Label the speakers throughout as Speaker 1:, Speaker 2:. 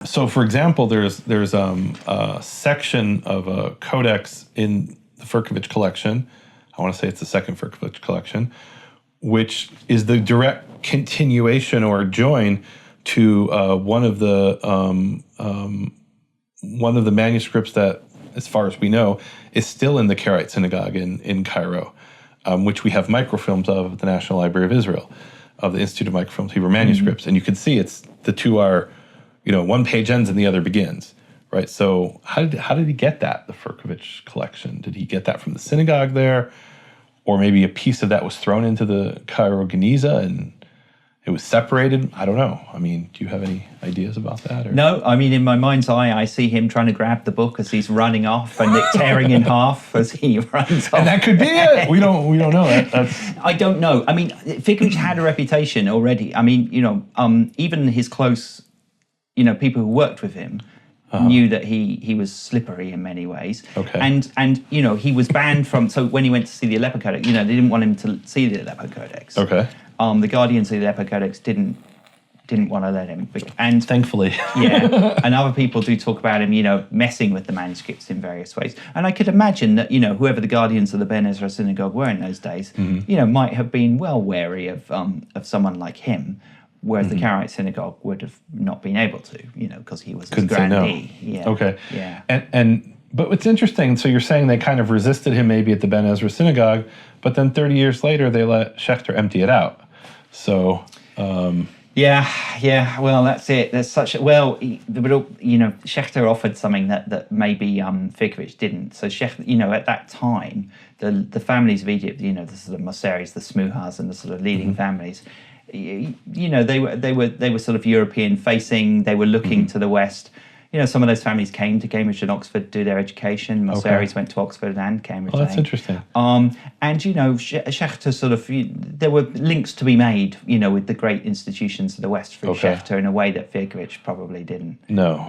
Speaker 1: So, for example, there's a section of a codex in the Ferkovich collection. I want to say it's the second Ferkovich collection, which is the direct continuation or join to one of the manuscripts that, as far as we know, is still in the Karaite synagogue in Cairo, which we have microfilms of at the National Library of Israel, of the Institute of Microfilms Hebrew Manuscripts, and you can see the two are, one page ends and the other begins, right? So how did he get that, the Ferkovich collection? Did he get that from the synagogue there? Or maybe a piece of that was thrown into the Cairo Genizah and it was separated? I don't know. I mean, do you have any ideas about that? Or?
Speaker 2: No, I mean, in my mind's eye, I see him trying to grab the book as he's running off and it tearing in half as he runs off.
Speaker 1: And that could be it. We don't know.
Speaker 2: I don't know. I mean, Ferkovich had a reputation already. I mean, even his close, people who worked with him knew that he was slippery in many ways.
Speaker 1: Okay.
Speaker 2: And he was banned from, so when he went to see the Aleppo Codex, they didn't want him to see the Aleppo Codex.
Speaker 1: Okay.
Speaker 2: The guardians of the Aleppo Codex didn't want to let him. And
Speaker 1: thankfully.
Speaker 2: Yeah. And other people do talk about him, messing with the manuscripts in various ways. And I could imagine that, whoever the guardians of the Ben Ezra synagogue were in those days, might have been well wary of someone like him. Whereas the Karaite synagogue would have not been able to, because he was his grandee. Yeah.
Speaker 1: Okay.
Speaker 2: Yeah.
Speaker 1: But it's interesting. So you're saying they kind of resisted him maybe at the Ben Ezra synagogue, but then 30 years later they let Schechter empty it out. So.
Speaker 2: Yeah. Well, that's it. There's such a Schechter offered something that maybe Ferkovich didn't. So Schechter, at that time, the families of Egypt, the sort of Moseris, the Smuhas, and the sort of leading families. They were sort of European facing. They were looking to the West. Some of those families came to Cambridge and Oxford to do their education. Moseris went to Oxford and Cambridge.
Speaker 1: Oh, that's interesting.
Speaker 2: And Schechter sort of, there were links to be made, with the great institutions of the West for Schechter in a way that Ferkovich probably didn't.
Speaker 1: No.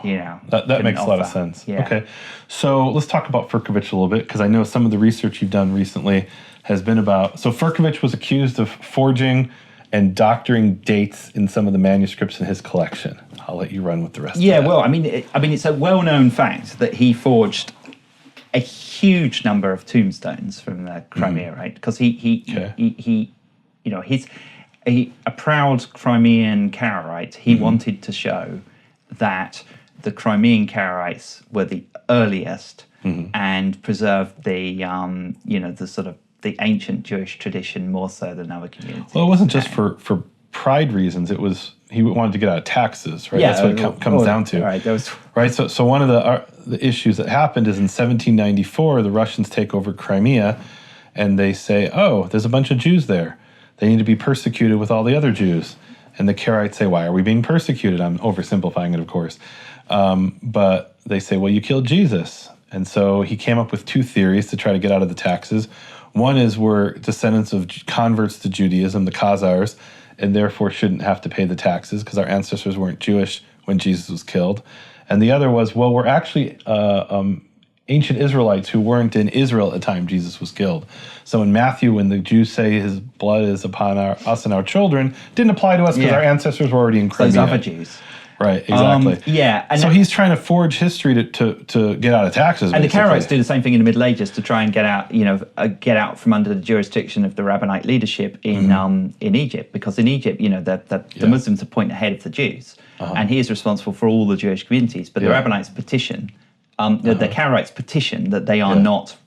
Speaker 1: That makes a lot of sense. Yeah. Okay. So let's talk about Ferkovich a little bit, because I know some of the research you've done recently has been about. So Ferkovich was accused of forging and doctoring dates in some of the manuscripts in his collection. I'll let you run with the rest of that.
Speaker 2: Yeah, well, I mean, it's a well-known fact that he forged a huge number of tombstones from the Crimea, right? Because he a proud Crimean Karaite. He wanted to show that the Crimean Karaites were the earliest and preserved the the sort of the ancient Jewish tradition more so than other communities.
Speaker 1: Well, it wasn't just for pride reasons. It was he wanted to get out of taxes, right?
Speaker 2: Yeah,
Speaker 1: that's what it comes down to.
Speaker 2: Right.
Speaker 1: Right. So one of the issues that happened is in 1794, the Russians take over Crimea, and they say, "Oh, there's a bunch of Jews there. They need to be persecuted with all the other Jews." And the Karaites say, "Why are we being persecuted?" I'm oversimplifying it, of course, but they say, "Well, you killed Jesus." And so he came up with two theories to try to get out of the taxes. One is we're descendants of converts to Judaism, the Khazars, and therefore shouldn't have to pay the taxes because our ancestors weren't Jewish when Jesus was killed. And the other was, well, we're actually ancient Israelites who weren't in Israel at the time Jesus was killed. So in Matthew, when the Jews say his blood is upon us and our children, didn't apply to us because our ancestors were already in Crimea.
Speaker 2: Those other Jews.
Speaker 1: Right, exactly.
Speaker 2: And
Speaker 1: so he's trying to forge history to get out of taxes.
Speaker 2: And
Speaker 1: basically.
Speaker 2: The Karaites do the same thing in the Middle Ages to try and get out from under the jurisdiction of the Rabbinite leadership in Egypt, because in Egypt, the Muslims are a point ahead of the Jews, and he is responsible for all the Jewish communities. But the Rabbinites petition, the Karaites petition that they are not,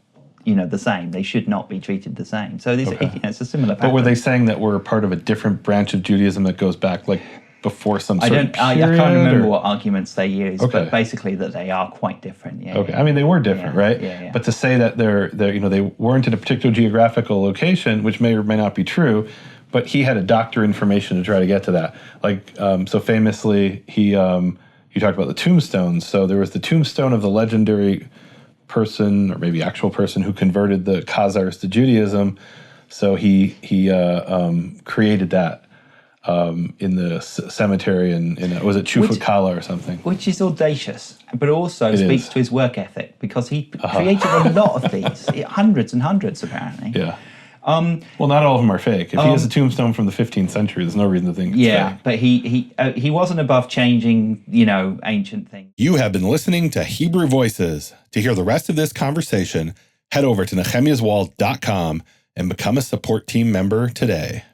Speaker 2: the same. They should not be treated the same. So it's a similar pattern.
Speaker 1: But were they saying that we're part of a different branch of Judaism that goes back before some certain period?
Speaker 2: I can't remember what arguments they used, but basically that they are quite different. Yeah.
Speaker 1: Okay. I mean, they were different, right?
Speaker 2: Yeah.
Speaker 1: But to say that they weren't in a particular geographical location, which may or may not be true, but he had to doctor information to try to get to that. So famously, you talked about the tombstones. So there was the tombstone of the legendary person, or maybe actual person, who converted the Khazars to Judaism. So he created that. In the cemetery was it Chufukala or something?
Speaker 2: Which is audacious, but also speaks to his work ethic, because he created a lot of these, hundreds and hundreds apparently.
Speaker 1: Yeah. Well, not all of them are fake. If he has a tombstone from the 15th century, there's no reason to think it's fake.
Speaker 2: But he wasn't above changing, ancient things.
Speaker 3: You have been listening to Hebrew Voices. To hear the rest of this conversation, head over to nehemiaswall.com and become a support team member today.